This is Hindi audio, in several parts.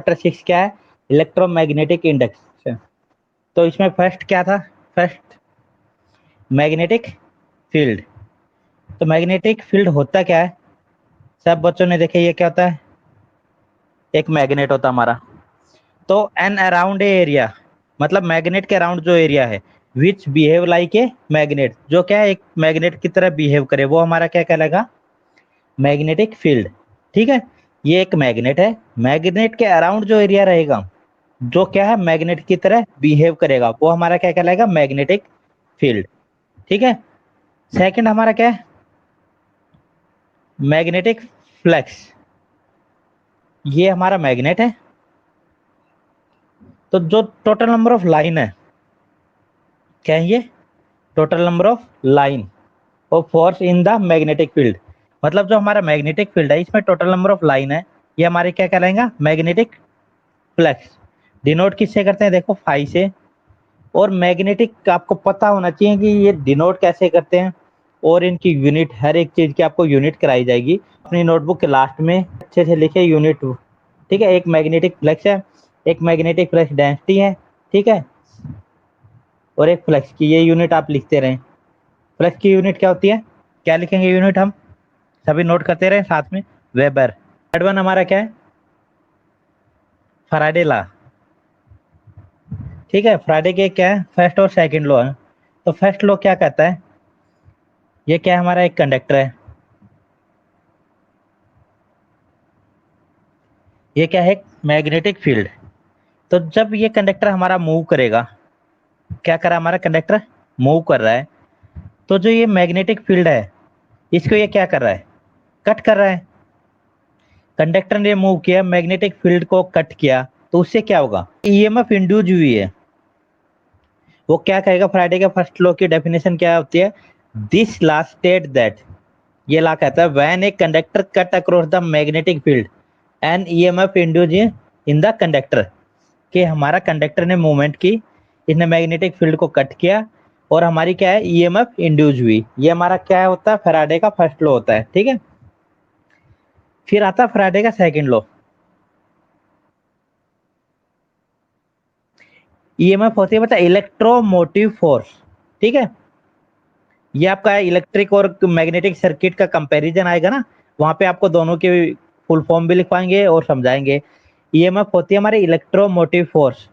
चैप्टर 6 क्या है, इलेक्ट्रोमैग्नेटिक इंडक्शन। तो इसमें फर्स्ट क्या था, फर्स्ट मैग्नेटिक फील्ड। तो मैग्नेटिक फील्ड होता क्या है, सब बच्चों ने देखे ये क्या होता है, एक मैग्नेट होता हमारा। तो एन अराउंड ए एरिया, मतलब मैग्नेट के अराउंड जो एरिया है, विच बिहेव लाइक ए मैग्नेट, जो क्या है एक मैग्नेट की तरह बिहेव करे, वो हमारा क्या कहलाएगा, मैग्नेटिक फील्ड। ठीक है, ये एक मैग्नेट है, मैग्नेट के अराउंड जो एरिया रहेगा, जो क्या है मैग्नेट की तरह बिहेव करेगा, वो हमारा क्या कहलाएगा, मैग्नेटिक फील्ड। ठीक है, सेकंड हमारा क्या है, मैग्नेटिक फ्लक्स। ये हमारा मैग्नेट है, तो जो टोटल नंबर ऑफ लाइन है, क्या है ये, total number of line of force in the magnetic field, मतलब जो हमारा मैग्नेटिक फील्ड है इसमें टोटल नंबर ऑफ लाइन है, ये हमारे क्या कहलाएगा, मैग्नेटिक फ्लक्स। डिनोट किससे करते हैं, देखो फाई से। और मैग्नेटिक आपको पता होना चाहिए कि ये डिनोट कैसे करते हैं, और इनकी यूनिट, हर एक चीज की आपको यूनिट कराई जाएगी अपनी नोटबुक के लास्ट में, अच्छे से लिखे यूनिट। ठीक है, एक मैग्नेटिक फ्लक्स है, एक मैग्नेटिक फ्लक्स डेंसिटी है, ठीक है, और एक फ्लक्स की, ये यूनिट आप लिखते रहें। फ्लक्स की यूनिट क्या होती है, क्या लिखेंगे यूनिट, हम सभी नोट करते रहे साथ में, वेबर। थर्ड वन हमारा क्या है, फैराडे लॉ। ठीक है, फ्राइडे के क्या है, फर्स्ट और सेकंड लॉ है। तो फर्स्ट लॉ क्या कहता है, ये क्या है, हमारा एक कंडक्टर है, ये क्या है, मैग्नेटिक फील्ड। तो जब ये कंडक्टर हमारा मूव करेगा, क्या कर रहा है हमारा कंडक्टर, मूव कर रहा है, तो जो ये मैग्नेटिक फील्ड है इसको ये क्या कर रहा है, कट कर रहा है। कंडक्टर ने मूव किया, मैग्नेटिक फील्ड को कट किया, तो उससे क्या होगा, ईएमएफ इंड्यूस हुई है। वो क्या कहेगा, फ्राइडे के फर्स्ट लॉ की डेफिनेशन क्या होती है, दिस लॉ स्टेट दैट, ये लॉ कहता है when a conductor cut across the magnetic field an EMF induce in the conductor, कि हमारा कंडक्टर ने मूवमेंट की, इसने मैग्नेटिक फील्ड को कट किया और हमारी क्या है, ईएमएफ इंड्यूस हुई। ये हमारा क्या होता है, फैराडे का फर्स्ट लॉ होता है। ठीक है, फिर आता है फैराडे का सेकंड लॉ। ईएमएफ होती है बता इलेक्ट्रोमोटिव फोर्स। ठीक है, ये आपका इलेक्ट्रिक और मैग्नेटिक सर्किट का कंपैरिजन आएगा ना, वहां पे आपको दोनों के फुल फॉर्म भी लिखवाएंगे और समझाएंगे। ईएमएफ होती है हमारी इलेक्ट्रोमोटिव फोर्स,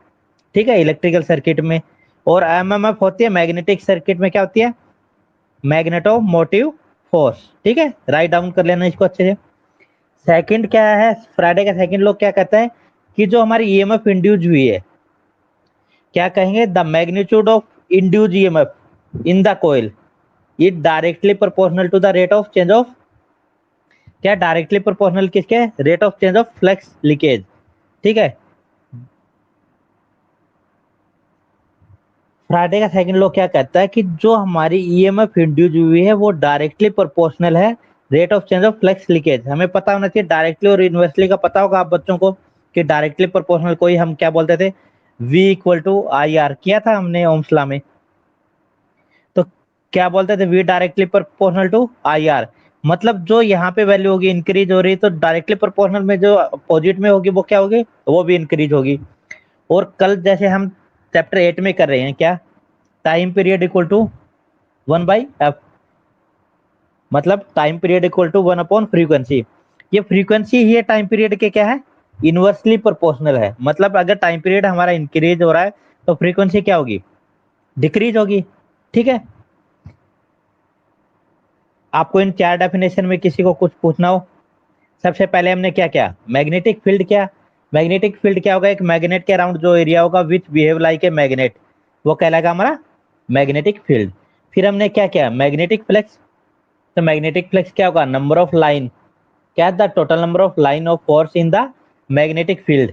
ठीक है, इलेक्ट्रिकल सर्किट में। और एमएमएफ होती है मैग्नेटिक सर्किट में, क्या होती है, मैग्नेटोमोटिव फोर्स। ठीक है, राइट डाउन कर लेना इसको अच्छे से। सेकंड क्या है, फ्राइडे का सेकंड लोग क्या कहता है, कि जो हमारी ईएमएफ इंड्यूस हुई है, क्या कहेंगे, the magnitude of induce EMF in the coil it directly proportional to the rate of change of, क्या डायरेक्टली प्रोपोर्शनल किसके, rate of change of flux leakage. ठीक है, फ्राइडे का सेकंड लॉ क्या कहता है, कि जो हमारी ईएमएफ इंड्यूस हुई है वो डायरेक्टली प्रोपोर्शनल है rate of change of flux leakage. हमें पता होना चाहिए डायरेक्टली और इनवर्सली का, पता होगा आप बच्चों को कि डायरेक्टली प्रोपोर्शनल कोई हम क्या बोलते थे, V equal to I R, किया था हमने ओम्स लॉ में। तो क्या बोलते थे, V directly proportional to I R, मतलब जो यहाँ पे वैल्यू होगी इंक्रीज हो रही, तो डायरेक्टली प्रोपोर्शनल में जो अपोजिट में होगी वो क्या होगी, वो भी इंक्रीज होगी। और कल जैसे हम चैप्टर 8 में कर रहे हैं, क्या, time period equal to 1/f, मतलब time period equal to 1 upon frequency. ये फ्रीक्वेंसी ही है टाइम पीरियड के क्या है, इनवर्सली प्रोपोर्शनल है। मतलब अगर टाइम पीरियड हमारा इंक्रीज हो रहा है तो फ्रीक्वेंसी क्या होगी, डिक्रीज होगी। ठीक है, आपको इन चार डेफिनेशन में किसी को कुछ पूछना हो, सबसे पहले हमने क्या किया, मैग्नेटिक फील्ड क्या, मैग्नेटिक फील्ड क्या होगा, एक मैग्नेट के अराउंड जो एरिया होगा विच बिहेव लाइक ए मैग्नेट, वो कहलाएगा हमारा मैग्नेटिक फील्ड। फिर हमने क्या किया, मैग्नेटिक फ्लक्स। तो मैग्नेटिक फ्लक्स क्या होगा, नंबर ऑफ लाइन, क्या the total number of line of force in the magnetic field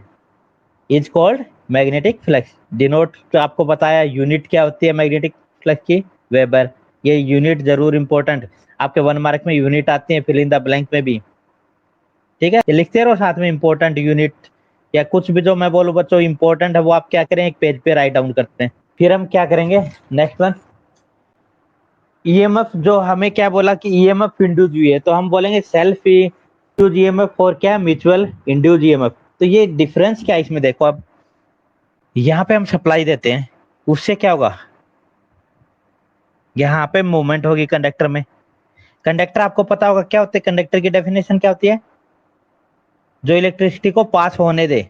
is called magnetic flux. Denote तो आपको बताया, यूनिट क्या होती है मैग्नेटिक फ्लक्स की, वेबर। ये यूनिट जरूर इंपॉर्टेंट, आपके 1 मार्क में यूनिट आती है, फिल इन द ब्लैंक में भी। ठीक है, ये लिखते रहो साथ में इंपॉर्टेंट यूनिट, या कुछ भी जो मैं बोलूँ बच्चों इंपॉर्टेंट है वो आप क्या करें, एक पेज पे राइट डाउन करते हैं। फिर हम क्या करेंगे, नेक्स्ट वन, ईएमएफ। जो हमें क्या बोला कि ईएमएफ इंड्यूस हुई है, तो हम बोलेंगे सेल्फ इंड्यूस ईएमएफ और क्या, म्यूचुअल इंड्यूस ईएमएफ। तो ये डिफरेंस क्या है इसमें देखो, अब यहाँ पे हम सप्लाई देते हैं, उससे क्या होगा, यहाँ पे मूवमेंट होगी कंडक्टर में। कंडक्टर आपको पता होगा क्या होते हैं, कंडक्टर की डेफिनेशन क्या होती है, जो इलेक्ट्रिसिटी को पास होने दे।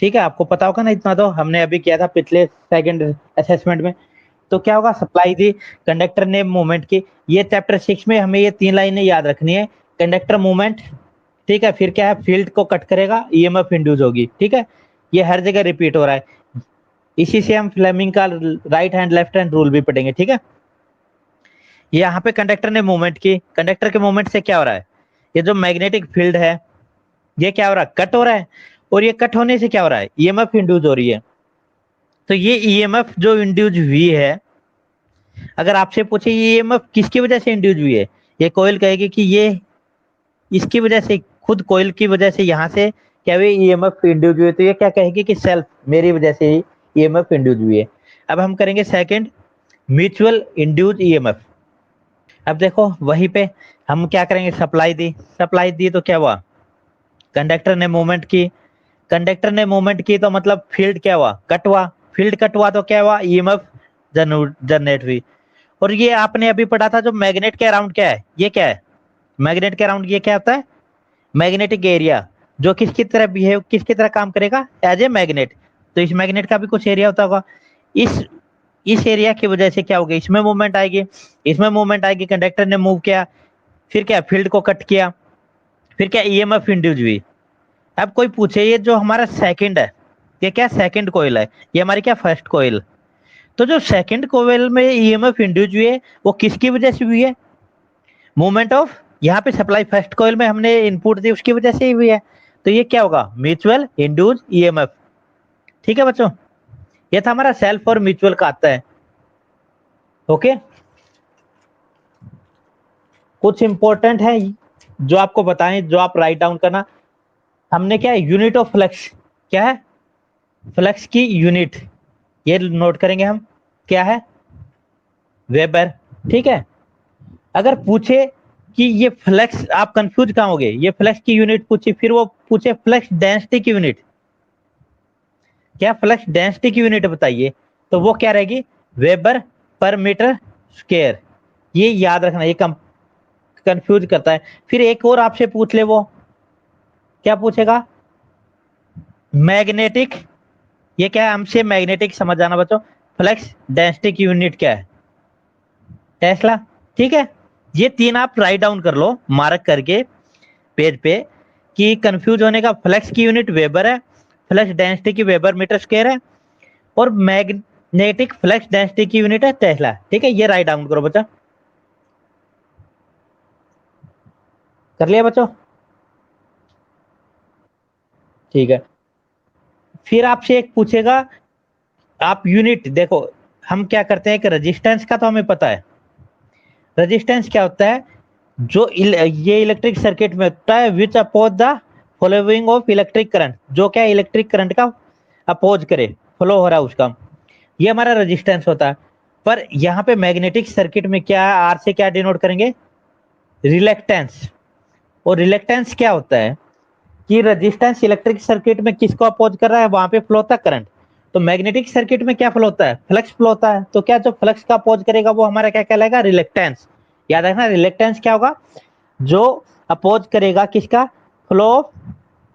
ठीक है, आपको पता होगा ना, इतना तो हमने अभी किया था पिछले सेकंड असेसमेंट में। तो क्या होगा, सप्लाई दी, कंडक्टर ने मूवमेंट की। ये चैप्टर 6 में हमें ये 3 लाइनें याद रखनी है, कंडक्टर मूवमेंट, ठीक है, फिर क्या है, फील्ड को कट करेगा, ईएमएफ इंड्यूस होगी। ठीक है, ये हर जगह रिपीट हो रहा है। इसी से हम फ्लेमिंग का right hand left hand rule भी पढ़ेंगे। ठीक है, यहाँ पे कंडक्टर ने मूवमेंट की, कंडक्टर के मूवमेंट से क्या हो रहा है, ये जो मैग्नेटिक फील्ड है ये क्या हो रहा है, कट हो रहा है, और ये कट होने से क्या हो रहा है, ईएमएफ इंड्यूस हो रही है। तो ये ईएमएफ जो इंड्यूस हुई है, अगर आपसे पूछे ये ईएमएफ किसकी वजह से इंड्यूस हुई है, ये कोयल कहेगी कि ये इसकी वजह से, खुद कोयल की वजह से यहाँ से क्या हुई, ईएमएफ इंड्यूस हुई है। तो ये क्या कहेगी कि सेल्फ, मेरी वजह से ही ईएमएफ इंड्यूस हुई है। अब हम करेंगे सेकंड, म्यूचुअल इंड्यूस ईएमएफ। अब देखो वहीं पे हम क्या करेंगे, सप्लाई दी, सप्लाई दी तो क्या हुआ, कंडक्टर ने मूवमेंट की, कंडक्टर ने मूवमेंट की तो मतलब फील्ड क्या हुआ, कट हुआ, फील्ड कट हुआ तो क्या हुआ, ईएमएफ जनरेट हुई। और ये आपने अभी पढ़ा था जो मैग्नेट के अराउंड क्या है, ये क्या है, मैग्नेट के अराउंड ये क्या होता है, मैग्नेटिक एरिया, जो किसकी तरह बिहेव, किसकी तरह काम करेगा, एज ए मैग्नेट। तो इस मैग्नेट का भी कुछ एरिया होता होगा, इस एरिया की वजह से क्या होगा, इसमें मूवमेंट आएगी, इसमें मूवमेंट आएगी, कंडक्टर ने मूव किया, फिर क्या, फील्ड को कट किया, फिर क्या, ईएमएफ इंड्यूस हुई। अब कोई पूछे ये जो हमारा सेकंड है, ये क्या सेकंड कोयल है, ये हमारी क्या फर्स्ट कोयल। तो जो सेकंड कोयल में ईएमएफ इंड्यूस हुई है वो किसकी वजह से हुई है, मूवमेंट ऑफ, यहाँ पे सप्लाई फर्स्ट कोयल में हमने इनपुट दी उसकी वजह से ही हुई है। तो ये क्या होगा, म्यूचुअल इंड्यूस ईएमएफ। ठीक है बच्चों, ये था हमारा सेल्फ और म्यूचुअल का आता है। ओके, कुछ इंपॉर्टेंट है जो आपको बताएं, जो आप राइट डाउन करना। हमने क्या है, यूनिट ऑफ फ्लक्स, क्या है, फ्लक्स की यूनिट, ये नोट करेंगे हम, क्या है, वेबर। ठीक है, अगर पूछे कि ये फ्लक्स, आप कंफ्यूज कहाँ होगे, ये फ्लक्स की यूनिट पूछे, फिर वो पूछे फ्लक्स डेंसिटी की यूनिट, क्या फ्लक्स डेंसिटी की यूनिट बताइए, तो वो क्या रहेगी, वेबर पर मीटर स्क्वायर। ये याद रखना, ये कंफ्यूज करता है। फिर एक और आपसे पूछ ले, वो क्या पूछेगा, मैग्नेटिक, ये क्या है, हमसे मैग्नेटिक समझ जाना बच्चों, फ्लक्स डेंसिटी की यूनिट क्या है, टेस्ला। ठीक है, ये 3 आप राइट डाउन कर लो मार्क करके पेज पे, कि कंफ्यूज होने का, फ्लक्स की यूनिट वेबर है, फ्लक्स डेंसिटी की वेबर मीटर स्क्वायर है, और मैग्नेटिक फ्लक्स डेंसिटी की यूनिट है टेस्ला। ठीक है, ये राइट डाउन करो बच्चा, कर लिया बच्चों, ठीक है। फिर आपसे एक पूछेगा, आप यूनिट देखो, हम क्या करते हैं कि रेजिस्टेंस का तो हमें पता है, रेजिस्टेंस क्या होता है, जो ये इलेक्ट्रिक सर्किट में होता है, which oppose the following of electric current, जो क्या इलेक्ट्रिक करंट का अपोज करे, फ्लो हो रहा है उसका, ये हमारा रेजिस्टेंस होता है। पर यहाँ पे मैग्नेटिक सर्किट में क्या है, आर से क्या डिनोट करेंगे, रिलेक्टेंस। और रिलेक्टेंस क्या होता है कि रेजिस्टेंस इलेक्ट्रिक सर्किट में किसको अपोज कर रहा है, वहां पे फ्लो होता है करंट। तो मैग्नेटिक सर्किट में क्या फ्लो होता है, फ्लक्स फ्लो होता है। तो क्या जो फ्लक्स का अपोज करेगा वो हमारा क्या कहलाएगा, रिलेक्टेंस। याद रखना, रिलेक्टेंस क्या होगा, जो अपोज करेगा किसका, flow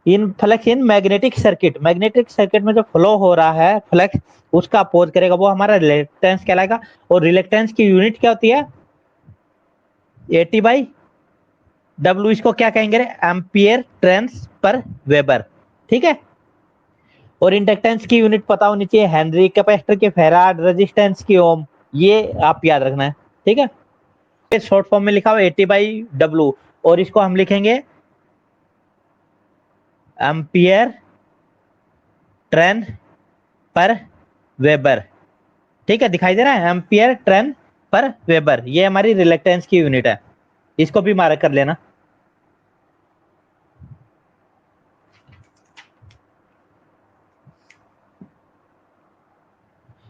in flux in magnetic circuit, magnetic circuit में जो फ्लो हो रहा है फ्लक्स, उसका अपोज करेगा, वो हमारा रिलेक्टेंस कहलाएगा। और रिलेक्टेंस की यूनिट क्या होती है, AT/W, इसको क्या कहेंगे, एम्पियर टर्न्स पर वेबर। ठीक है, और इंडक्टेंस की यूनिट पता होनी चाहिए, हेनरी, कैपेसिटर के फैराड, रेजिस्टेंस की ओम, ये आप याद रखना है। ठीक है, शॉर्ट फॉर्म में लिखा हुआ AT/W, और इसको हम लिखेंगे एम्पियर टर्न पर वेबर। ठीक है, दिखाई दे रहा है, एम्पियर टर्न पर वेबर, ये हमारी रिलेक्टेंस की यूनिट है, इसको भी मार्क कर लेना।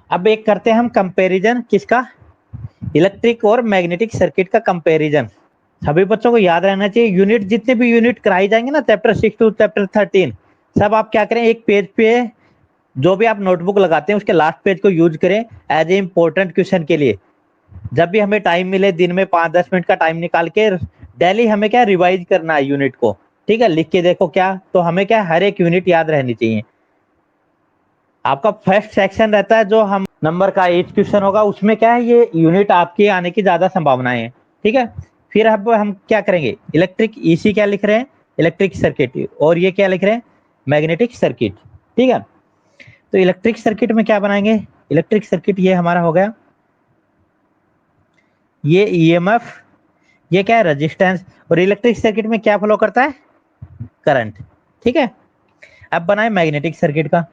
अब एक करते हैं हम कंपैरिजन, किसका, इलेक्ट्रिक और मैग्नेटिक सर्किट का कंपैरिजन। सभी बच्चों को याद रहना चाहिए, यूनिट जितने भी यूनिट कराई जाएंगे ना चैप्टर 6 टू चैप्टर 13, सब आप क्या करें, एक पेज पे जो भी आप नोटबुक लगाते हैं उसके लास्ट पेज को यूज करें एज ए इंपॉर्टेंट क्वेश्चन के लिए। जब भी हमें टाइम मिले दिन में 5-10 मिनट का टाइम निकाल के डेली हमें क्या रिवाइज करना है यूनिट को, ठीक है, लिख के देखो क्या, तो हमें क्या हर एक यूनिट याद रहनी चाहिए। आपका फर्स्ट सेक्शन रहता है जो हम नंबर का 8 क्वेश्चन होगा, उसमें क्या है ये यूनिट आपके आने की ज्यादा संभावनाएं है, ठीक है। फिर अब हम क्या करेंगे, इलेक्ट्रिक ईसी क्या लिख रहे हैं, इलेक्ट्रिक सर्किट, और ये क्या लिख रहे हैं, मैग्नेटिक सर्किट, ठीक है। तो इलेक्ट्रिक सर्किट में क्या बनाएंगे, इलेक्ट्रिक सर्किट ये हमारा हो गया, ये ईएमएफ, ये क्या है रेजिस्टेंस, और इलेक्ट्रिक सर्किट में क्या फ्लो करता है, करंट, ठीक है। अब बनाए मैग्नेटिक सर्किट का,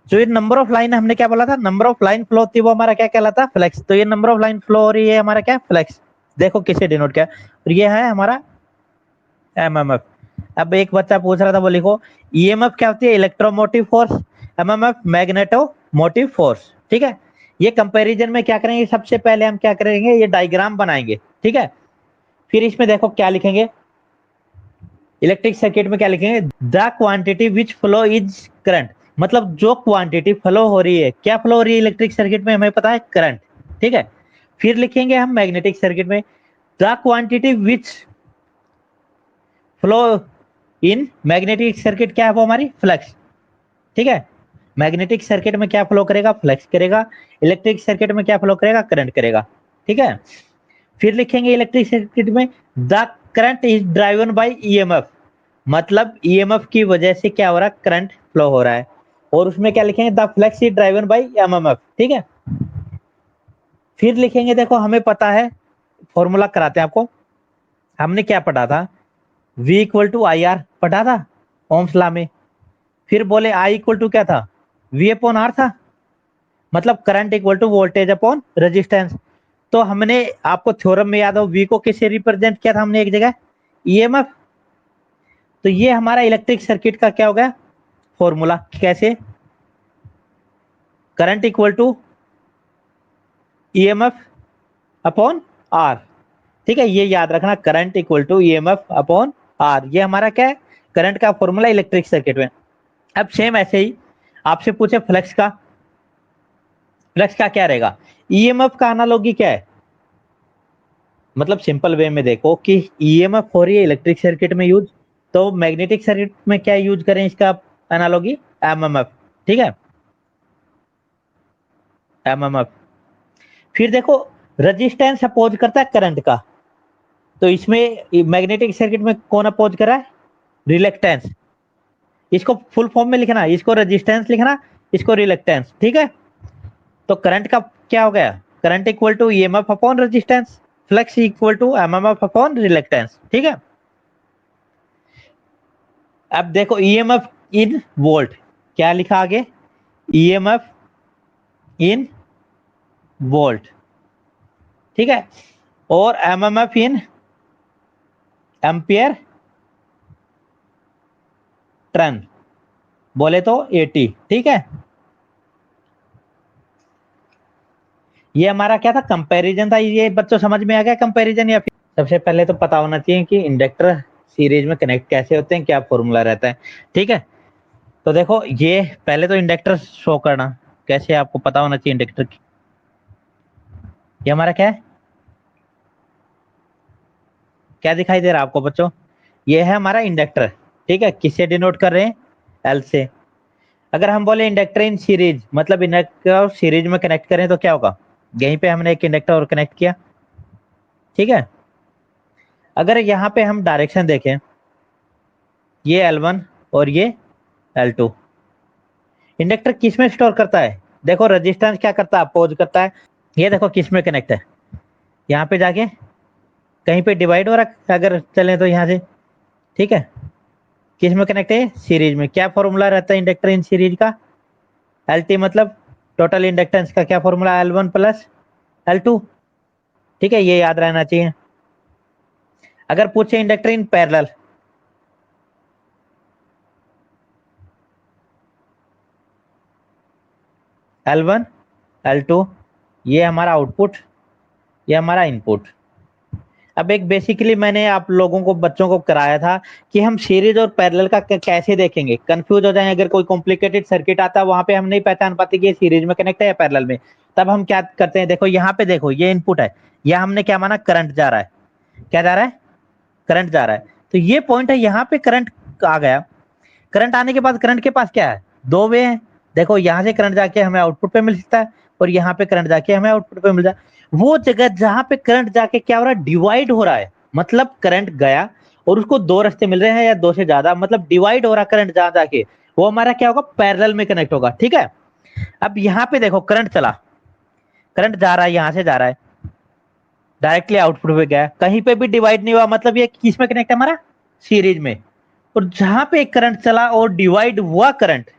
जो ये नंबर ऑफ लाइन हमने क्या बोला था, नंबर ऑफ लाइन फ्लो होती है वो हमारा क्या कहलाता है, फ्लक्स। तो ये नंबर ऑफ लाइन फ्लो हो रही है हमारा क्या, फ्लक्स, देखो किसे डिनोट किया, और ये है हमारा एमएमएफ। अब एक बच्चा पूछ रहा था, वो लिखो ईएमएफ क्या होती है, electromotive force, MMF magneto motive force, ठीक है। ये कंपैरिजन में क्या करेंगे, सबसे पहले हम क्या करेंगे, ये डायग्राम बनाएंगे, ठीक है। फिर इसमें देखो क्या लिखेंगे, इलेक्ट्रिक सर्किट में क्या लिखेंगे, the quantity which flow is current, मतलब जो क्वांटिटी फ्लो हो रही है, क्या फ्लो हो रही है इलेक्ट्रिक सर्किट में, हमें पता है करंट, ठीक है। फिर लिखेंगे हम मैग्नेटिक सर्किट में, the quantity which flow in magnetic circuit, क्या है वो हमारी फ्लक्स, ठीक है। मैग्नेटिक सर्किट में क्या फ्लो करेगा, फ्लक्स करेगा, इलेक्ट्रिक सर्किट में क्या फ्लो करेगा, करंट करेगा, ठीक है। फिर लिखेंगे इलेक्ट्रिक सर्किट में, the current is driven by EMF, मतलब ईएमएफ की वजह से क्या हो रहा है, करंट फ्लो हो रहा है। और उसमें क्या लिखेंगे, the flux is driven by MMF, ठीक है। फिर लिखेंगे, देखो हमें पता है, फॉर्मूला कराते हैं आपको, हमने क्या पढ़ा था, V equal to I R पढ़ा था ओम्स लॉ में। फिर बोले I इक्वल टू क्या था, V अपॉन आर था, मतलब current equal to voltage upon resistance. तो हमने आपको थ्योरम में याद हो, V को किससे रिप्रेजेंट किया था हमने एक जगह, ईएमएफ। तो ये हमारा इलेक्ट्रिक सर्किट का क्या हो गया फॉर्मूला, कैसे, current equal to EMF upon R, ठीक है। ये याद रखना, current equal to EMF upon R, ये हमारा क्या है, करंट का फॉर्मूला इलेक्ट्रिक सर्किट में। अब सेम ऐसे ही आपसे पूछे फ्लक्स का, फ्लक्स का क्या रहेगा, ईएमएफ का एनालॉगी क्या है, मतलब सिंपल वे में देखो कि ईएमएफ हो रही है इलेक्ट्रिक सर्किट में यूज, तो मैग्नेटिक सर्किट में क्या यूज करें इसका एनालॉगी, एमएमएफ, ठीक है, एमएमएफ। फिर देखो रेजिस्टेंस अपोज करता है करंट का, तो इसमें मैग्नेटिक सर्किट में कौन अपोज कर रहा है, रिलेक्टेंस। इसको फुल फॉर्म में लिखना, इसको रेजिस्टेंस लिखना, इसको रिलेक्टेंस, ठीक है। तो करंट का क्या हो गया, current equal to EMF upon resistance, flux equal to MMF upon reluctance, ठीक है। अब देखो ईएमएफ इन वोल्ट, क्या लिखा आगे, ईएमएफ इन वोल्ट, ठीक है। और एमएमएफ इन एम्पियर टर्न, बोले तो 80, ठीक है। ये हमारा क्या था, कंपैरिजन था, ये बच्चों समझ में आ गया कंपैरिजन, या फिर सबसे पहले तो पता होना चाहिए कि इंडक्टर सीरीज में कनेक्ट कैसे होते हैं, क्या फॉर्मूला रहता है, ठीक है। तो देखो ये पहले तो इंडक्टर शो करना, कैसे आपको पता होना चाहिए इंडक्टर की, ये हमारा क्या है, क्या दिखाई दे रहा है आपको बच्चों, ये है हमारा इंडक्टर, ठीक है। किससे डिनोट कर रहे हैं, एल से। अगर हम बोले इंडक्टर इन सीरीज, मतलब इंडक्टर सीरीज में कनेक्ट करें तो क्या होगा, यहीं पे हमने एक इंडक्टर और कनेक्ट किया, ठीक है। अगर यहाँ पे हम डायरेक्शन देखें, ये L1 और ये L2, इंडक्टर किस में स्टोर करता है, देखो रेजिस्टेंस क्या करता है, अपोज करता है। ये देखो किस में कनेक्ट है, यहाँ पे जाके कहीं पे डिवाइड हो रहा है, अगर चले तो यहाँ से, ठीक है। किस में कनेक्ट है, सीरीज में। क्या फॉर्मूला रहता है इंडक्टर इन सीरीज का, एल टी, मतलब टोटल इंडक्टेंस का क्या फॉर्मूला, L1 प्लस L2, ठीक है, ये याद रहना चाहिए। अगर पूछे inductor in parallel, L1 L2, ये हमारा आउटपुट, ये हमारा इनपुट। अब एक बेसिकली मैंने आप लोगों को, बच्चों को कराया था कि हम सीरीज और पैरेलल का कैसे देखेंगे, कंफ्यूज हो जाए, अगर कोई कॉम्प्लिकेटेड सर्किट आता है वहां पे हम नहीं पहचान पाते कि ये सीरीज में कनेक्ट है या पैरेलल में, तब हम क्या करते हैं, देखो यहाँ पे देखो ये इनपुट है, यह हमने क्या माना, करंट जा रहा है, क्या जा रहा है, करंट जा रहा है, तो ये पॉइंट है, यहाँ पे करंट आ गया। करंट आने के बाद करंट के पास क्या है, दो वे हैं, देखो यहाँ से करंट जाके हमें आउटपुट पे मिल सकता है और यहाँ पे करंट जाके हमें आउटपुट पे मिल जाए। वो जगह जहां पे करंट जाके क्या हो रहा है, डिवाइड हो रहा है, मतलब करंट गया और उसको दो रास्ते मिल रहे हैं या दो से ज्यादा, मतलब डिवाइड हो रहा है करंट जहां जाके, वो हमारा क्या होगा, पैरेलल में कनेक्ट होगा। ठीक है, अब यहाँ पे देखो करंट चला, करंट जा रहा है, यहां से जा रहा है, डायरेक्टली आउटपुट पे गया, कहीं पे भी डिवाइड नहीं हुआ, मतलब ये किस में कनेक्ट है, हमारा सीरीज में। और जहां पे करंट चला और डिवाइड हुआ करंट,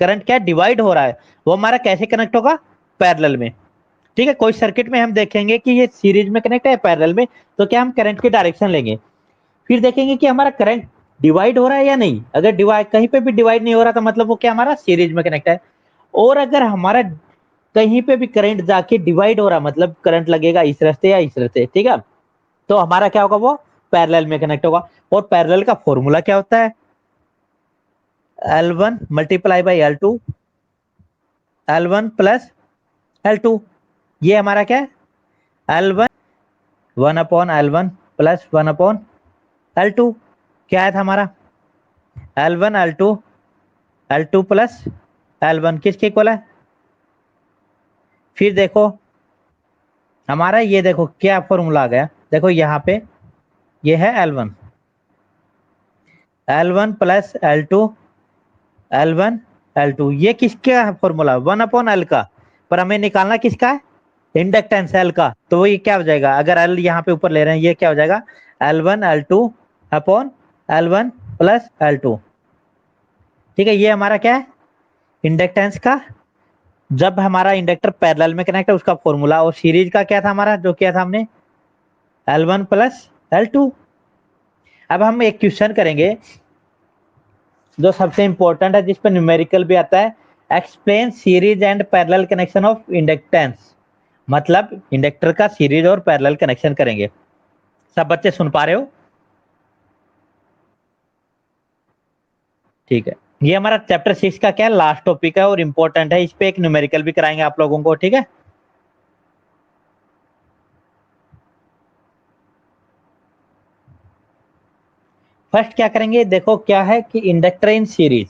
करंट क्या डिवाइड हो रहा है, वो हमारा कैसे कनेक्ट होगा, पैरेलल में। ठीक है, कोई सर्किट में हम देखेंगे कि ये सीरीज में कनेक्ट है पैरेलल में, तो क्या हम करंट की डायरेक्शन लेंगे, फिर देखेंगे कि हमारा करंट डिवाइड हो रहा है या नहीं, अगर डिवाइड कहीं पे भी डिवाइड नहीं हो रहा तो मतलब वो क्या हमारा सीरीज में कनेक्ट है। और अगर हमारा कहीं पे भी करंट जाके डिवाइड हो रहा, मतलब करंट लगेगा इस रास्ते या इस रास्ते, ठीक है, तो हमारा क्या होगा, वो पैरेलल में कनेक्ट होगा। और पैरेलल का फॉर्मूला क्या होता है, L1 multiply by L2, L1 plus L2, ये हमारा क्या है, L1 1/L1 प्लस 1/L2, क्या है था हमारा, L1 L2, L2 plus L1 किसके इक्वल है। फिर देखो हमारा ये देखो क्या फॉर्मूला आ गया, देखो यहाँ पे ये है L1, L1 plus L2, L1 L2, ये किसका फॉर्मूला, 1/L का, पर हमें निकालना किसका है, इंडक्टेंस L का, तो ये क्या हो जाएगा, अगर L यहाँ पे ऊपर ले रहे हैं, ये क्या हो जाएगा, L1 L2 upon L1 plus L2। ठीक है, ये हमारा क्या है, इंडक्टेंस का, जब हमारा इंडक्टर पैरेलल में कनेक्ट है उसका फॉर्मूला, और सीरीज का क्या था हमारा, जो किया था हमने, L1 प्लस L2। अब हम एक क्वेश्चन करेंगे जो सबसे इंपॉर्टेंट है, जिस पर न्यूमेरिकल भी आता है, explain series and parallel connection of inductance, मतलब इंडक्टर का सीरीज और पैरेलल कनेक्शन करेंगे। सब बच्चे सुन पा रहे हो, ठीक है, ये हमारा चैप्टर 6 का क्या लास्ट टॉपिक है और इंपॉर्टेंट है, इस पे एक न्यूमेरिकल भी कराएंगे आप लोगों को। ठीक है, फर्स्ट क्या करेंगे, देखो क्या है कि inductor in series,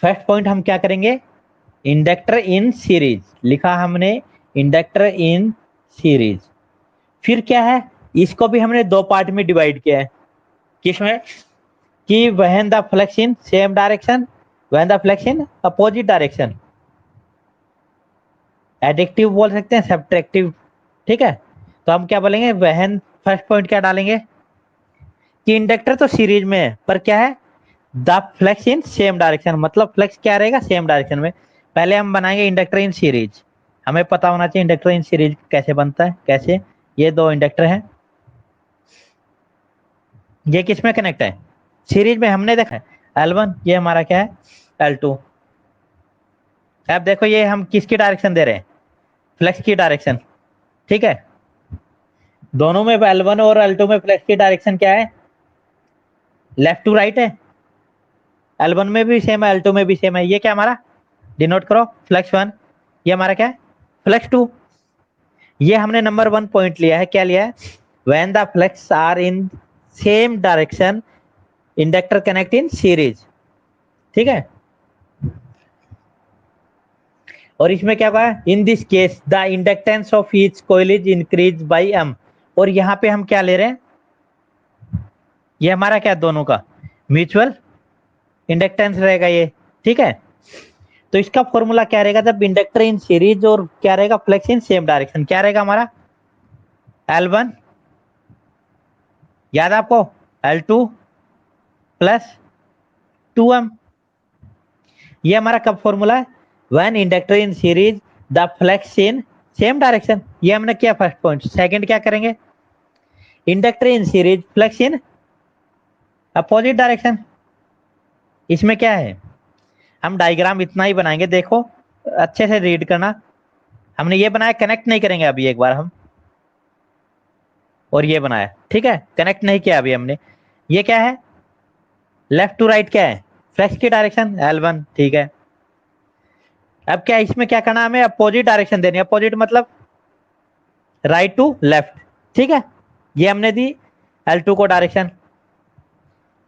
first point हम क्या करेंगे, इंडक्टर इन सीरीज लिखा हमने, इंडक्टर इन सीरीज। फिर क्या है, इसको भी हमने दो पार्ट में डिवाइड किया है, किसमें, कि when the flux in same direction, when the flux in opposite direction, addictive बोल सकते हैं, सब्ट्रैक्टिव। ठीक है, तो हम क्या बोलेंगे, व्हेन, फर्स्ट पॉइंट क्या डालेंगे कि इंडक्टर तो सीरीज में है, पर क्या है, the flux in same direction, मतलब फ्लक्स क्या रहेगा, सेम डायरेक्शन में। पहले हम बनाएंगे इंडक्टर इन सीरीज, हमें पता होना चाहिए इंडक्टर इन सीरीज कैसे बनता है, कैसे, ये दो इंडक्टर हैं, ये किस में कनेक्ट है, सीरीज में, हमने देखा है L1, ये हमारा क्या है, L2। अब देखो ये हम किसकी डायरेक्शन दे रहे हैं, फ्लक्स की डायरेक्शन। ठीक है, दोनों में L1 और L2 में फ्लक्स की डायरेक्शन क्या है, लेफ्ट टू राइट है, L1 में भी सेम है, L2 में भी सेम है, ये क्या हमारा, डिनोट करो फ्लक्स 1, ये हमारा क्या है, फ्लक्स 2। ये हमने नंबर 1 पॉइंट लिया है, क्या लिया है, when the flux are in same direction inductor connect in series. ठीक है, और इसमें क्या हुआ, in this case the inductance of each coil is increase by M, और यहाँ पे हम क्या ले रहे हैं, ये हमारा क्या, दोनों का म्यूचुअल इंडक्टेंस रहेगा ये। ठीक है, तो इसका फॉर्मूला क्या रहेगा, जब इंडक्टर इन सीरीज और क्या रहेगा, फ्लक्स इन सेम डायरेक्शन, क्या रहेगा हमारा, L1, याद आपको, L2 प्लस 2m, ये हमारा कब फॉर्मूला है, when inductor in series the flux in same direction, ये हमने किया फर्स्ट पॉइंट। सेकंड क्या करेंगे, inductor in series flux in opposite direction, इसमें क्या है, हम डायग्राम इतना ही बनाएंगे, देखो अच्छे से रीड करना। हमने ये बनाया, कनेक्ट नहीं करेंगे अभी एक बार हम, और ये बनाया, ठीक है, कनेक्ट नहीं किया अभी हमने। ये क्या है, लेफ्ट टू राइट क्या है, फ्लैश की डायरेक्शन L1, ठीक है। अब क्या इसमें क्या करना, हमें अपोजिट डायरेक्शन देनी है। अपोजिट मतलब राइट टू लेफ्ट, ठीक है। ये हमने दी L2 को डायरेक्शन।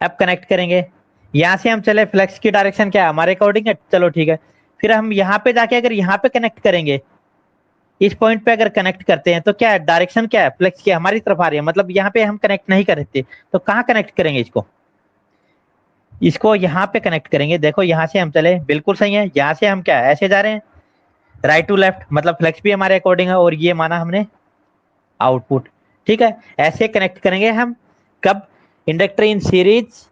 अब कनेक्ट करेंगे, यहां से हम चले, फ्लेक्स की डायरेक्शन क्या है हमारे अकॉर्डिंग है, चलो ठीक है। फिर हम यहाँ पे जाके अगर यहाँ पे कनेक्ट करेंगे, इस पॉइंट पे अगर कनेक्ट करते हैं तो क्या है, डायरेक्शन क्या है, फ्लेक्स की हमारी तरफ आ रही है, मतलब यहाँ पे हम कनेक्ट नहीं करते, तो कहाँ कनेक्ट करेंगे इसको, इसको यहाँ पे कनेक्ट करेंगे। देखो यहाँ से हम चले, बिल्कुल सही है, यहाँ से हम क्या है, ऐसे जा रहे हैं राइट टू लेफ्ट, मतलब फ्लेक्स भी हमारे अकॉर्डिंग है, और ये माना हमने आउटपुट, ठीक है। ऐसे कनेक्ट करेंगे हम, कब, inductor in series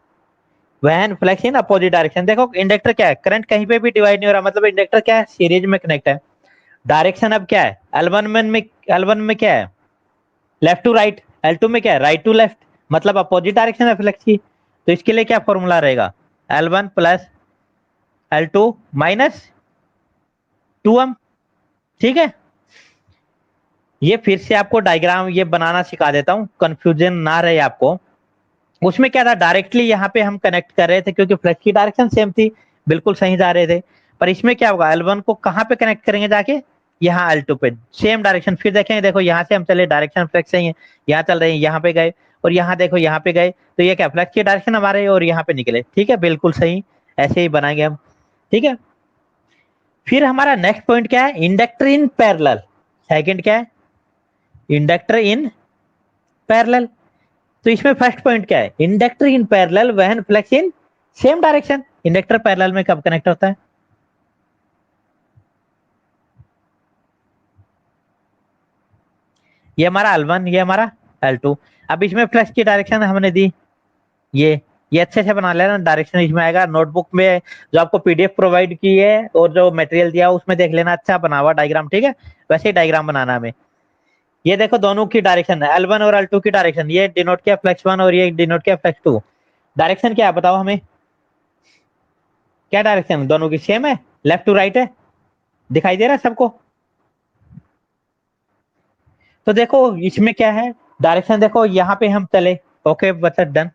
when flux in opposite direction. देखो इंडक्टर क्या है, करंट कहीं पे भी डिवाइड नहीं हो रहा, मतलब इंडक्टर क्या है, सीरीज में कनेक्ट है। डायरेक्शन अब क्या है, L1 में क्या है, लेफ्ट टू राइट, L2 में क्या है, राइट टू लेफ्ट, मतलब अपोजिट डायरेक्शन है फ्लेक्स की। तो इसके लिए क्या फॉर्मूला रहेगा, L1 plus L2 minus 2M, ठीक है। ये फिर से आपको डायग्राम ये बनाना सिखा देता हूँ, कंफ्यूजन ना रहे आपको। उसमें क्या था, डायरेक्टली यहाँ पे हम कनेक्ट कर रहे थे क्योंकि फ्लक्स की डायरेक्शन सेम थी, बिल्कुल सही जा रहे थे। पर इसमें क्या होगा, L1 को कहाँ पे कनेक्ट करेंगे जाके, यहाँ L2 पे, सेम डायरेक्शन। फिर देखेंगे, देखो यहाँ से हम चले, डायरेक्शन फ्लक्स सही है, यहाँ चल रहे हैं, यहाँ पे गए, और यहाँ देखो यहाँ पे गए, तो ये क्या, फ्लक्स की डायरेक्शन हमारे, और यहाँ पे निकले, ठीक है, बिल्कुल सही। ऐसे ही बनाएंगे हम, ठीक है। फिर हमारा नेक्स्ट पॉइंट क्या है, इंडक्टर इन पैरेलल। सेकंड क्या है, इंडक्टर इन पैरेलल। तो इसमें फर्स्ट पॉइंट क्या है, inductor in parallel when flux in same direction. Inductor parallel में कब कनेक्ट होता है, ये हमारा L1, ये हमारा L2। अब इसमें फ्लक्स की डायरेक्शन हमने दी, ये अच्छे से बना लेना, डायरेक्शन इसमें आएगा नोटबुक में, जो आपको PDF प्रोवाइड की है और जो मटेरियल दिया उसमें देख लेना, अच्छा बना हुआ डायग्राम, ठीक है। वैसे ही डायग्राम बनाना हमें। ये देखो दोनों की डायरेक्शन, L1 और L2 की डायरेक्शन, ये डिनोट किया फ्लक्स 1 और ये डिनोट किया फ्लक्स 2। डायरेक्शन क्या है बताओ हमें, क्या डायरेक्शन दोनों की सेम है, लेफ्ट टू राइट है, दिखाई दे रहा है सबको। तो देखो इसमें क्या है, डायरेक्शन देखो यहाँ पे हम चले, ओके बच्चा डन।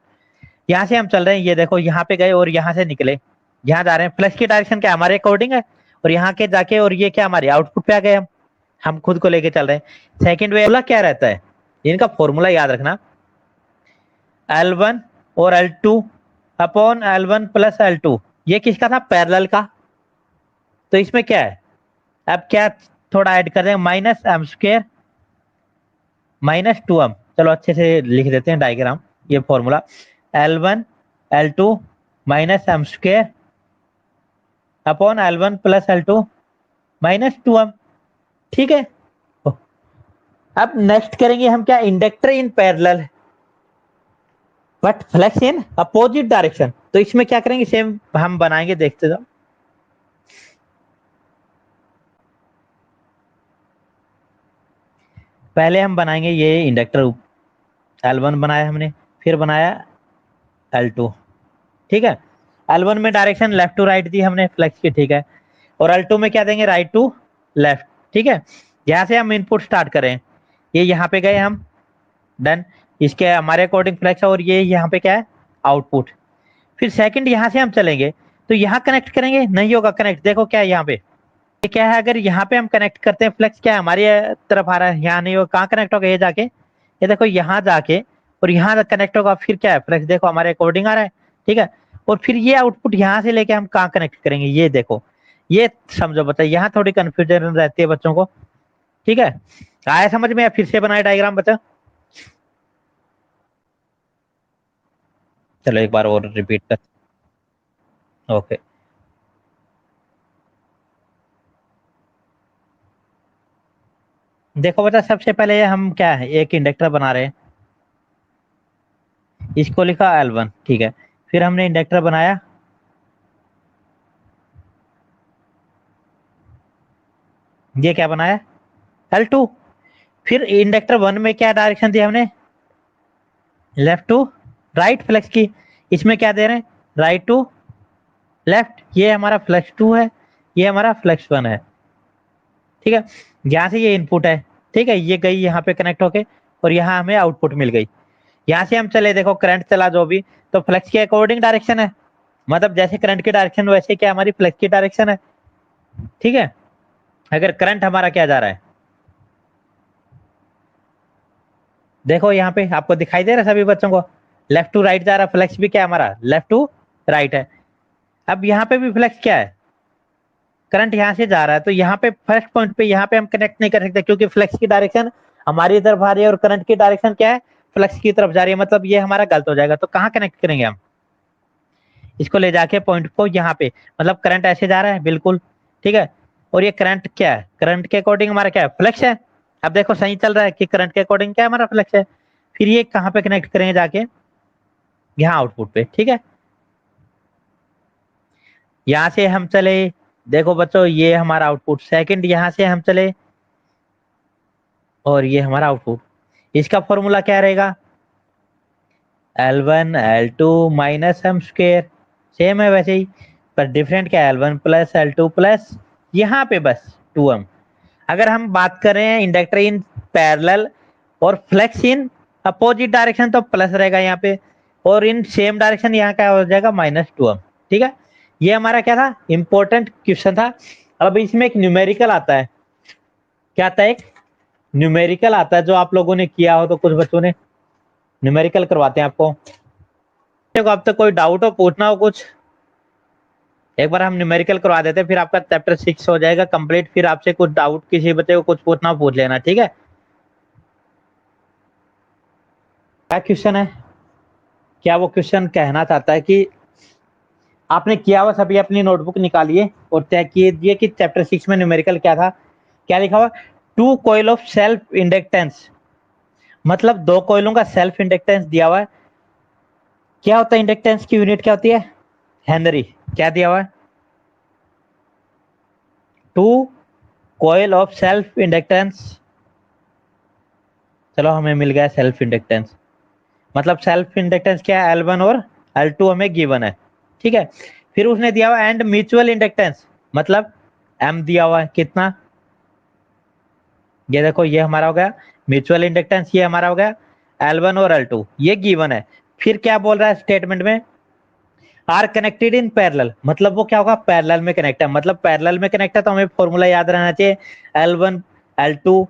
यहाँ से हम चल रहे हैं, ये देखो यहाँ पे गए और यहाँ से निकले, यहाँ जा रहे हैं, प्लस की डायरेक्शन क्या हमारे अकॉर्डिंग है, और यहाँ के जाके, और ये क्या हमारे आउटपुट पे आ गए हम खुद को लेके चल रहे हैं। सेकंड वे क्या रहता है, इनका फॉर्मूला याद रखना, L1 और L2 upon L1 plus L2, ये किसका था, पैरेलल का। तो इसमें क्या है, अब क्या थोड़ा ऐड कर दें, minus M square minus 2M। चलो अच्छे से लिख देते हैं डायग्राम, ये formula, L1 L2 minus M square upon L1 plus L2 minus 2M, ठीक है। अब नेक्स्ट करेंगे हम क्या, inductor in parallel but flux in opposite direction. तो इसमें क्या करेंगे, सेम हम बनाएंगे, देखते जाओ। पहले हम बनाएंगे ये इंडक्टर, L1 बनाया हमने, फिर बनाया L2, ठीक है। L1 में डायरेक्शन लेफ्ट टू राइट दी हमने फ्लक्स की, ठीक है, और L2 में क्या देंगे, राइट टू लेफ्ट, ठीक है। यहाँ से हम इनपुट स्टार्ट करें, ये यहाँ पे गए हम, डन, इसके हमारे अकॉर्डिंग फ्लक्स है, और ये यहाँ पे क्या है, आउटपुट। फिर सेकंड यहाँ से हम चलेंगे, तो यहाँ कनेक्ट करेंगे, नहीं होगा कनेक्ट, देखो क्या है यहाँ पे, ये क्या है, अगर यहाँ पे हम कनेक्ट करते हैं, फ्लक्स क्या है हमारी तरफ आ रहा है, यहाँ नहीं होगा, कहाँ कनेक्ट होगा, ये जाके, ये देखो यहाँ जाके, और यहाँ कनेक्ट होगा, फिर क्या है, फ्लक्स देखो हमारे अकॉर्डिंग आ रहा है, ठीक है। और फिर ये आउटपुट यहाँ से लेके हम कहाँ कनेक्ट करेंगे, ये देखो, ये समझो, बताइए, यहाँ थोड़ी कंफ्यूजन रहती है बच्चों को, ठीक है। आया समझ में, फिर से बनाए डायग्राम बता, चलो एक बार और रिपीट कर, ओके। देखो बता, सबसे पहले हम क्या है, एक इंडक्टर बना रहे हैं, इसको लिखा L1, ठीक है। फिर हमने इंडक्टर बनाया, ये क्या बनाया, L2। फिर इंडक्टर 1 में क्या डायरेक्शन दी हमने, लेफ्ट टू राइट फ्लक्स की, इसमें क्या दे रहे हैं, राइट टू लेफ्ट, ये हमारा फ्लक्स 2 है, ये हमारा फ्लेक्स 1 है, ठीक है। यहाँ से ये इनपुट है, ठीक है, ये गई यहाँ पे कनेक्ट होके और यहाँ हमें आउटपुट मिल गई। यहाँ से हम चले, देखो करंट चला जो भी, तो फ्लक्स के अकॉर्डिंग डायरेक्शन है, मतलब जैसे करंट की डायरेक्शन वैसे क्या हमारी फ्लक्स की डायरेक्शन है, ठीक है। अगर करंट हमारा क्या जा रहा है, देखो यहाँ पे आपको दिखाई दे रहा है सभी बच्चों को, लेफ्ट टू राइट जा रहा है, फ्लक्स भी क्या है हमारा लेफ्ट टू राइट है। अब यहाँ पे भी फ्लक्स क्या है, करंट यहाँ से जा रहा है, तो यहाँ पे फर्स्ट पॉइंट पे यहाँ पे हम कनेक्ट नहीं कर सकते क्योंकि फ्लक्स की डायरेक्शन हमारी तरफ आ रही है और करंट की डायरेक्शन क्या है, फ्लक्स की तरफ जा रही है, मतलब ये हमारा गलत हो जाएगा। तो कहाँ कनेक्ट करेंगे हम, इसको ले जाके पॉइंट को यहाँ पे, मतलब करंट ऐसे जा रहा है बिल्कुल, ठीक है, और ये करंट क्या है, करंट के अकॉर्डिंग हमारा क्या है फ्लक्स है। अब देखो सही चल रहा है कि करंट के अकॉर्डिंग क्या है हमारा फ्लक्स है। फिर ये कहाँ पे कनेक्ट करेंगे जाके, यहाँ आउटपुट पे, ठीक है। यहाँ से हम चले, देखो बच्चों ये हमारा आउटपुट, सेकंड यहाँ से हम चले और ये हमारा आउटपुट, इसका फॉर्मूला क्या रहेगा, L1 L2 minus M square, same है वैसे ही, पर डिफरेंट क्या है L1 प्लस L2 प्लस यहाँ पे बस 2m। अगर हम बात करें इंडक्टर इन पैरेलल और फ्लेक्स इन अपोजिट डायरेक्शन तो प्लस रहेगा यहाँ पे, और इन सेम डायरेक्शन यहाँ क्या हो जाएगा -2m, ठीक है। ये हमारा क्या था, इंपॉर्टेंट क्वेश्चन था। अब इसमें एक न्यूमेरिकल आता है, क्या आता है, एक न्यूमेरिकल आता है, जो आप लोगों ने किया हो तो कुछ बच्चों ने न्यूमेरिकल करवाते हैं आपको। देखो अब तक कोई डाउट हो, पूछना हो कुछ, एक बार हम न्यूमेरिकल करवा देते हैं, फिर आपका चैप्टर 6 हो जाएगा कंप्लीट। फिर आपसे कुछ डाउट, किसी बच्चे को कुछ पूछना हो पूछ लेना, ठीक है। क्या क्वेश्चन है, क्या वो क्वेश्चन कहना चाहता है कि आपने किया हुआ सभी अपनी नोटबुक निकालिए और तय कीजिए कि चैप्टर 6 में न्यूमेरिकल क्या था। क्या लिखा हुआ, two coil of self inductance, मतलब दो कॉइलों का सेल्फ इंडक्टेंस दिया हुआ है। क्या होता है इंडक्टेंस की यूनिट, क्या होती है हेनरी, क्या दिया हुआ है, two coil of self inductance, चलो हमें मिल गया सेल्फ इंडक्टेंस, मतलब सेल्फ इंडक्टेंस क्या है L1 और L2 हमें गिवन है, ठीक है। फिर उसने दिया हुआ एंड म्यूचुअल इंडक्टेंस, मतलब M दिया हुआ है कितना, ये देखो ये हमारा हो गया म्यूचुअल इंडक्टेंस, ये हमारा हो गया L1 और L2, ये गिवन है। फिर क्या बोल रहा है स्टेटमेंट में, आर कनेक्टेड इन पैरेलल, मतलब वो क्या होगा पैरेलल में कनेक्ट है, मतलब पैरेलल में कनेक्ट है तो हमें फॉर्मूला याद रहना चाहिए L1 L2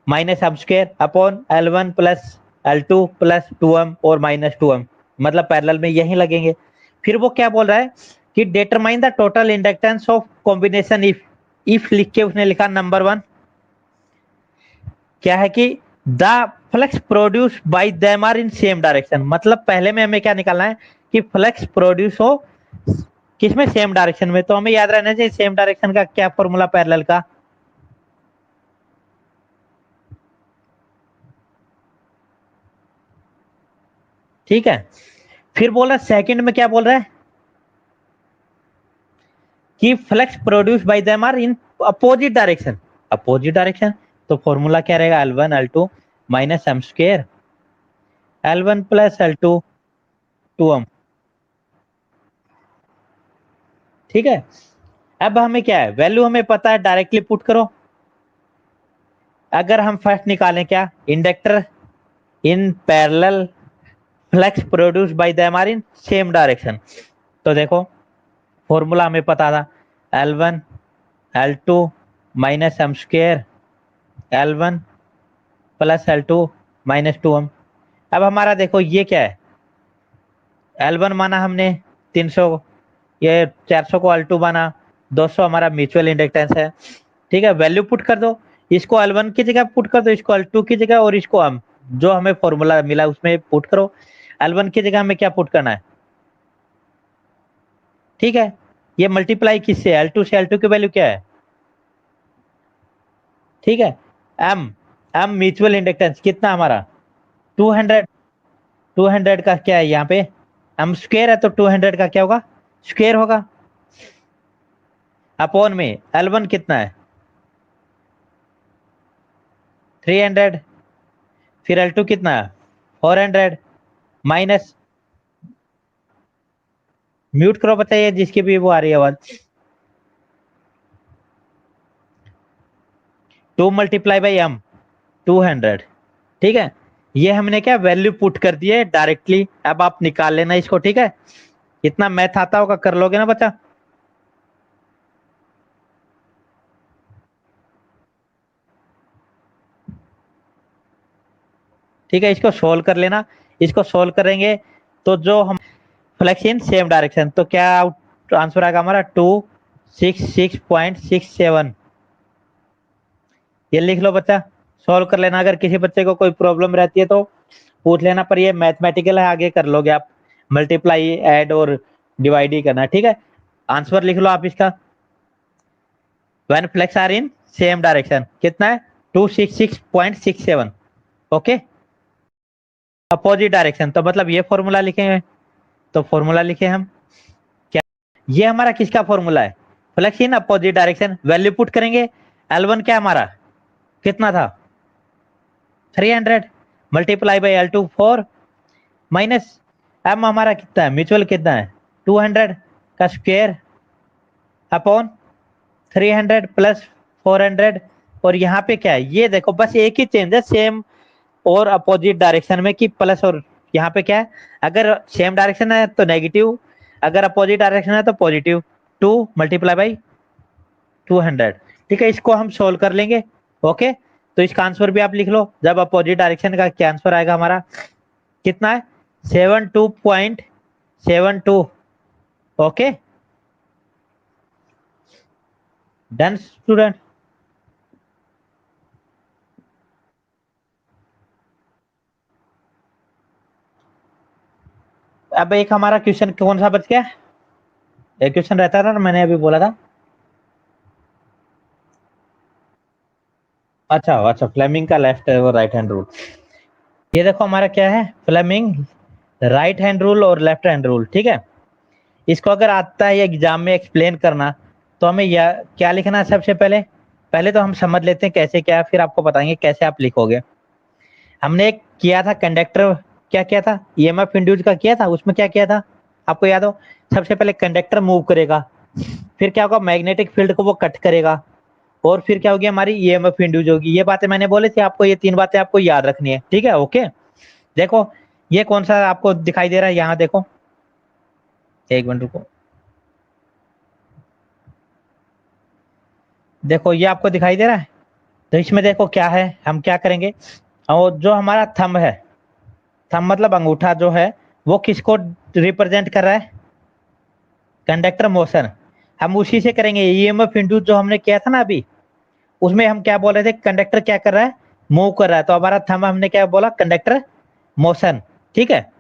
minus M square upon L1 plus L2 plus 2m और -2m, मतलब पैरेलल में यही लगेंगे। फिर वो क्या बोल रहा है कि determine the total inductance of combination if लिख के उसने लिखा नंबर 1, क्या है कि the flux produce by them are in same direction, मतलब पहले में हमें क्या निकालना है कि फ्लक्स प्रोड्यूस हो किसमें, सेम डायरेक्शन में। तो हमें याद रहना चाहिए सेम डायरेक्शन का क्या फॉर्मूला पैरेलल का, ठीक है। फिर बोल रहा है सेकंड में क्या बोल रहा है कि flux produce by them are in opposite direction, opposite direction, तो फॉर्मूला क्या रहेगा L1 L2 minus M square L1 plus L2 2m, ठीक है। अब हमें क्या है, वैल्यू हमें पता है, डायरेक्टली पुट करो। अगर हम फर्स्ट निकालें क्या, inductor in parallel flux produce by them are in same direction, तो देखो फॉर्मूला हमें पता था L1 L2 minus M square L1 plus L2 -2m। अब हमारा देखो ये क्या है, L1 माना हमने 300, ये 400 को L2 माना 200, हमारा म्यूचुअल इंडक्टेंस है, ठीक है। वैल्यू पुट कर दो, इसको L1 की जगह पुट कर दो, इसको L2 की जगह, और इसको हम जो हमें फॉर्मूला मिला उसमें पुट करो। L1 की जगह हमें क्या पुट करना है, ठीक है, ये मल्टीप्लाई किससे, L2 से, L2 की वैल्यू क्या है, ठीक है, M, M म्यूचुअल इंडक्टेंस कितना हमारा 200, 200 का क्या है यहाँ पे M स्क्वायर है, तो 200 का क्या होगा स्क्वायर होगा, अपॉन में L1 कितना है 300, फिर L2 कितना है 400 माइनस, म्यूट करो बताइए जिसकी भी वो आ रही है आवाज, 2 मल्टीप्लाई बाई m 200, ठीक है। ये हमने क्या वैल्यू पुट कर दी है डायरेक्टली। अब आप निकाल लेना इसको, ठीक है। इतना मैथ आता होगा, कर लोगे ना बच्चा? ठीक है, इसको सोल्व कर लेना। इसको सोल्व करेंगे तो जो हम फ्लेक्स इन सेम डायरेक्शन, तो क्या आंसर आएगा हमारा 266.67। ये लिख लो बच्चा, सॉल्व कर लेना। अगर किसी बच्चे को कोई प्रॉब्लम रहती है तो पूछ लेना, पर ये मैथमेटिकल है, आगे कर लोगे आप। मल्टीप्लाई, ऐड और डिवाइड ही करना, ठीक है। आंसर लिख लो आप इसका। When flux are in same direction कितना है? 266.67। ओके, अपोजिट डायरेक्शन तो मतलब ये फॉर्मूला लिखेंगे। तो फॉर्मूला लिखे हम क्या, ये हमारा किसका फॉर्मूला है? Flux in opposite direction. Value put करेंगे। L1 क्या हमारा कितना था? 300 multiply by L2 4 minus M हमारा कितना है, म्यूचुअल कितना है? 200 का स्क्वायर अपॉन 300 प्लस 400। और यहाँ पे क्या है, ये देखो बस एक ही चेंज है सेम और अपोजिट डायरेक्शन में, कि प्लस और यहाँ पे क्या है, अगर सेम डायरेक्शन है तो नेगेटिव, अगर अपोजिट डायरेक्शन है तो पॉजिटिव। 2 मल्टीप्लाई बाई 200, ठीक है। इसको हम सोल्व कर लेंगे। ओके, तो इसका आंसर भी आप लिख लो। जब अपोजिट डायरेक्शन का क्या आंसर आएगा हमारा, कितना है? 72.72। Okay, done student. अब एक हमारा क्वेश्चन कौन सा बच गया? एक क्वेश्चन रहता था ना, मैंने अभी बोला था। अच्छा अच्छा, फ्लेमिंग का लेफ्ट और राइट हैंड रूल। ये देखो हमारा क्या है, फ्लेमिंग राइट हैंड रूल और लेफ्ट हैंड रूल, ठीक है। इसको अगर आता है एग्जाम में एक्सप्लेन करना, तो हमें यह क्या लिखना है सबसे पहले? पहले तो हम समझ लेते हैं कैसे क्या है, फिर आपको बताएंगे कैसे आप लिखोगे। हमने एक किया था कंडक्टर, क्या किया था, ईएमएफ इंड्यूस का किया था। उसमें क्या किया था आपको याद हो? सबसे पहले कंडक्टर मूव करेगा, फिर क्या होगा, मैग्नेटिक फील्ड को वो कट करेगा, और फिर क्या होगी, हमारी ईएमएफ इंड्यूस होगी। ये बातें मैंने बोली थी आपको, ये 3 बातें आपको याद रखनी है, ठीक है। ओके, देखो ये कौन सा आपको दिखाई दे रहा है, यहाँ देखो, एक मिनट रुको। देखो ये आपको दिखाई दे रहा है। तो इसमें देखो क्या है, हम क्या करेंगे, और जो हमारा थंब है, थंब मतलब अंगूठा जो है, वो किसको रिप्रेजेंट कर रहा है? Conductor motion. हम उसी से करेंगे। ईएमएफ इंड्यूस जो हमने किया था ना अभी, उसमें हम क्या बोल रहे थे, कंडक्टर क्या कर रहा है, मूव कर रहा है। तो हमारा थंब हमने क्या बोला, कंडक्टर मोशन, ठीक है।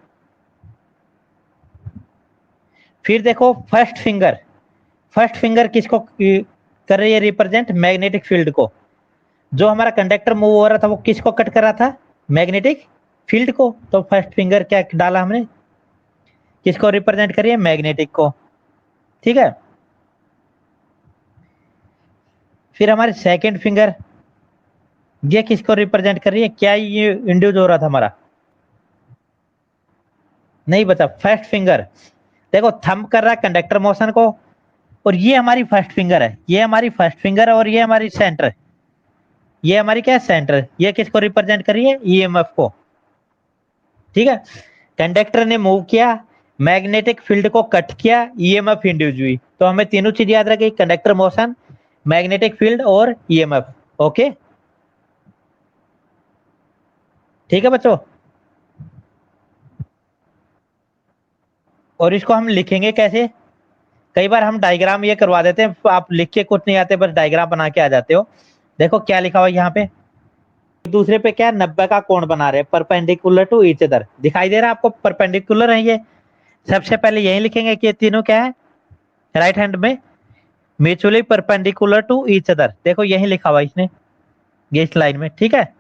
फिर देखो फर्स्ट फिंगर, फर्स्ट फिंगर किसको कर रही है रिप्रेजेंट? मैग्नेटिक फील्ड को। जो हमारा कंडक्टर मूव हो रहा था वो किसको कट कर रहा था? मैग्नेटिक फील्ड को। तो फर्स्ट फिंगर क्या डाला हमने, किसको रिप्रेजेंट करिए? मैग्नेटिक को, ठीक है। फिर हमारे सेकंड फिंगर, ये किसको रिप्रेजेंट कर रही है? क्या ये इंड्यूस हो रहा था हमारा? नहीं बता, फर्स्ट फिंगर। देखो थंब कर रहा है कंडक्टर मोशन को, और ये हमारी फर्स्ट फिंगर है, ये हमारी फर्स्ट फिंगर है, और ये हमारी सेंटर, ये हमारी क्या है, सेंटर। ये किसको रिप्रेजेंट कर रही है? ईएमएफ को, ठीक है। कंडक्टर ने मूव किया, मैग्नेटिक फील्ड को कट किया, ईएमएफ इंड्यूस हुई। तो हमें तीनों चीज याद रखी, कंडक्टर मोशन, मैग्नेटिक फील्ड और ईएमएफ। ओके, ठीक है बच्चों। और इसको हम लिखेंगे कैसे? कई बार हम डायग्राम ये करवा देते हैं, आप लिख के कुछ नहीं आते, बस डायग्राम बना के आ जाते हो। देखो क्या लिखा हुआ है यहाँ पे, दूसरे पे क्या 90 का कोण बना रहे हैं, परपेंडिकुलर टू ईच अदर। दिखाई दे रहा है आपको, परपेंडिकुलर है ये। सबसे पहले यही लिखेंगे कि ये तीनों क्या है, राइट हैंड में mutually perpendicular to each other. देखो यही लिखा हुआ इसने, ये इस लाइन में, ठीक है।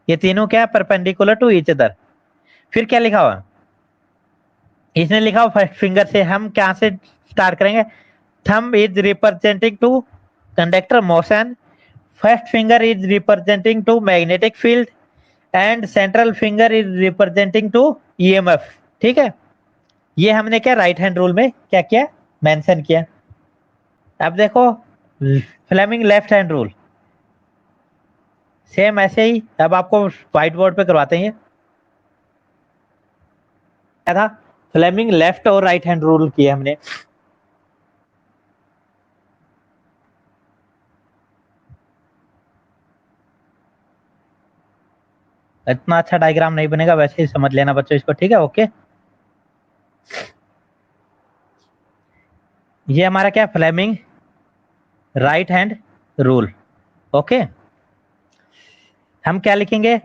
ये तीनों क्या है, परपेंडिकुलर टू ईच अदर। फिर क्या लिखा हुआ, इसने लिखा हुआ फर्स्ट फिंगर से। हम क्या से स्टार्ट करेंगे, thumb is representing two conductor motion, first finger is representing two magnetic field, and central finger is representing two EMF, ठीक है। ये हमने क्या राइट हैंड रूल में क्या किया, मेंशन किया। अब देखो Fleming left hand rule, same ऐसे ही अब आपको व्हाइट बोर्ड पे करवाते हैं। क्या था, फ्लेमिंग लेफ्ट और राइट हैंड रूल किया हमने। इतना अच्छा डायग्राम नहीं बनेगा, वैसे ही समझ लेना बच्चों इसको, ठीक है। ओके, ये हमारा क्या, Fleming right hand rule. Okay, हम क्या लिखेंगे,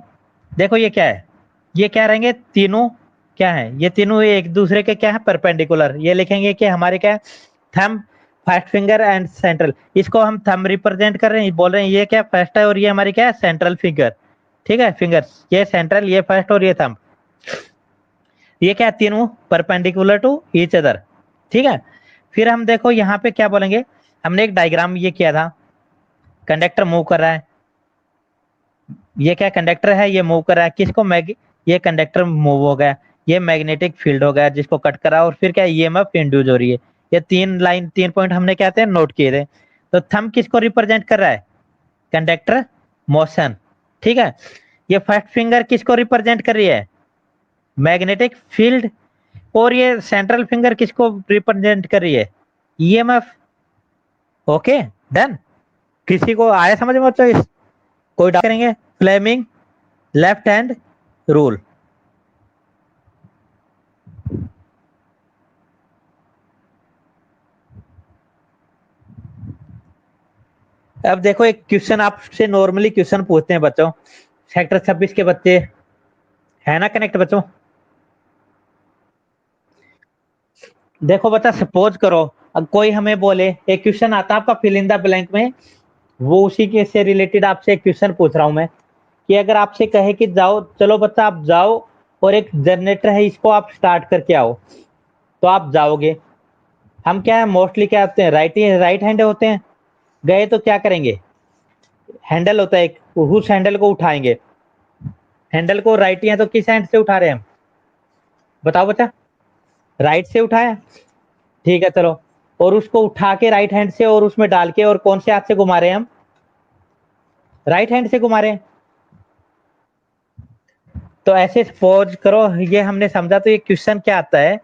देखो ये क्या है, ये क्या रहेंगे तीनों, क्या है ये तीनों एक दूसरे के क्या है, परपेंडिकुलर। ये लिखेंगे कि हमारे क्या है, thumb, first finger and central. इसको हम थंब रिप्रेजेंट कर रहे हैं, बोल रहे हैं ये क्या फर्स्ट है और ये हमारी क्या है, सेंट्रल फिंगर। ठीक है, फिंगर्स, ये सेंट्रल, ये फर्स्ट और ये थंब, ये क्या है, तीनों परपेंडिकुलर टू ईच अदर। ठीक है, फिर हम देखो यहाँ पे क्या बोलेंगे, हमने एक डायग्राम ये किया था, कंडक्टर मूव कर रहा है, ये क्या कंडक्टर है, ये मूव कर रहा है किसको, ये कंडक्टर मूव हो गया, ये मैग्नेटिक फील्ड हो गया जिसको कट करा, और फिर क्या ईएमएफ इंड्यूस हो रही है। ये तीन लाइन, तीन पॉइंट हमने क्या थे, नोट किए थे। तो थंब किसको रिप्रेजेंट कर रहा है, कंडक्टर मोशन। ठीक है, ये फर्स्ट फिंगर किसको रिप्रेजेंट कर रही है, मैग्नेटिक फील्ड, और ये सेंट्रल फिंगर किसको रिप्रेजेंट कर रही है, ईएमएफ। Okay, done. किसी को आया समझ में बच्चों, इस कोई डाउट करेंगे, फ्लेमिंग लेफ्ट हैंड रूल। अब देखो एक क्वेश्चन आपसे नॉर्मली क्वेश्चन पूछते हैं बच्चों, सेक्टर 26 के बच्चे है ना कनेक्ट बच्चों। देखो बच्चा, सपोज करो अब कोई हमें बोले, एक क्वेश्चन आता है आपका फिल इन द ब्लैंक में, वो उसी के से रिलेटेड आपसे एक क्वेश्चन पूछ रहा हूं मैं, कि अगर आपसे कहे कि जाओ, चलो बच्चा आप जाओ और एक जनरेटर है इसको आप स्टार्ट करके आओ, तो आप जाओगे। हम क्या है, मोस्टली क्या होते हैं, राइट हैंड होते हैं, गए तो क्या करेंगे, हैंडल होता है एक, उस हैंडल को उठाएंगे। हैंडल को राइट है तो किस हैंड से उठा रहे हैं हम, बताओ बच्चा, राइट से उठाया, ठीक है चलो, और उसको उठा के राइट हैंड से और उसमें डाल के, और कौन से हाथ से घुमा रहे हैं हम, राइट हैंड से घुमा रहे हैं। तो ऐसे सपोज करो ये हमने समझा, तो ये क्वेश्चन क्या आता है,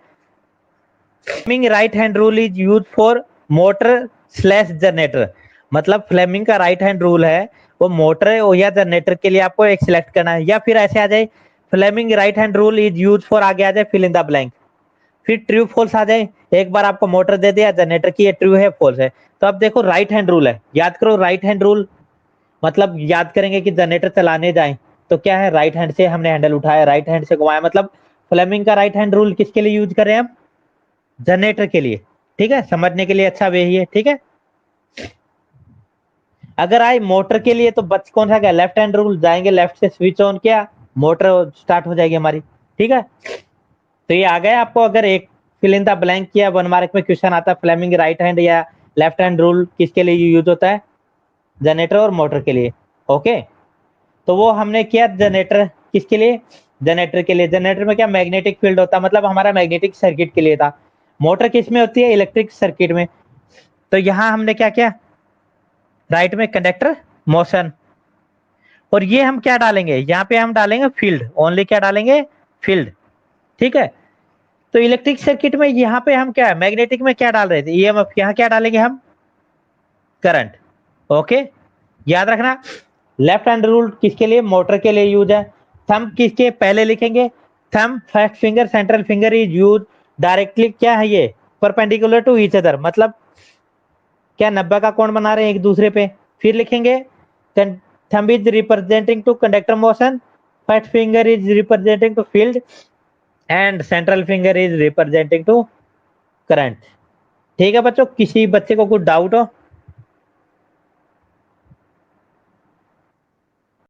Fleming right hand rule is use for motor slash generator. मतलब फ्लेमिंग का राइट हैंड रूल है, वो मोटर या जनरेटर के लिए आपको एक सिलेक्ट करना है, या फिर ऐसे आ जाए, Fleming right hand rule is use for, आगे आ जाए फिल इन द ब्लैंक, फिर ट्रू फॉल्स आ जाए। एक बार आपको मोटर दे दिया जनरेटर की, ये ट्रू है फॉल्स है। तो अब देखो राइट हैंड रूल है, याद करो राइट हैंड रूल, मतलब याद करेंगे कि जनरेटर चलाने जाए तो क्या है, राइट हैंड से हमने हैंडल उठाया, राइट हैंड से घुमाया, मतलब फ्लेमिंग का राइट हैंड रूल किसके लिए यूज कर रहे हैं हम, जनरेटर के लिए। ठीक है, समझने के लिए अच्छा वे ही है, ठीक है। अगर आए मोटर के लिए तो बच कौन सा क्या, लेफ्ट हैंड रूल, जाएंगे लेफ्ट से स्विच ऑन किया, मोटर स्टार्ट हो जाएगी हमारी। ठीक है, तो ये आ गया आपको, अगर एक फिल इन द ब्लैंक किया, 1 मार्क में क्वेश्चन आता है, फ्लेमिंग राइट हैंड या लेफ्ट हैंड रूल किसके लिए यूज होता है, जनरेटर और मोटर के लिए। ओके, तो वो हमने किया जनरेटर, किसके लिए, जनरेटर के लिए। जनरेटर में क्या मैग्नेटिक फील्ड होता है, मतलब हमारा मैग्नेटिक सर्किट के लिए था। मोटर किस में होती है, इलेक्ट्रिक सर्किट में। तो यहाँ हमने क्या किया, राइट में कंडक्टर मोशन, और ये हम क्या डालेंगे, यहाँ पे हम डालेंगे फील्ड, ओनली क्या डालेंगे, फील्ड। ठीक है, तो इलेक्ट्रिक सर्किट में यहाँ पे हम क्या है, मैग्नेटिक में क्या डाल रहे थे, ईएमएफ, यहाँ क्या डालेंगे हम, करंट। ओके, याद रखना, लेफ्ट हैंड रूल किसके लिए, मोटर के लिए यूज है। थंब किसके पहले लिखेंगे, thumb first finger central finger is use directly, क्या है ये, परपेंडिकुलर टू ईच अदर, मतलब क्या 90 का कोण बना रहे हैं एक दूसरे पे। फिर लिखेंगे thumb is representing two conductor motion, first finger is representing two field, and central finger is representing two current. ठीक है बच्चों, किसी बच्चे को कुछ डाउट हो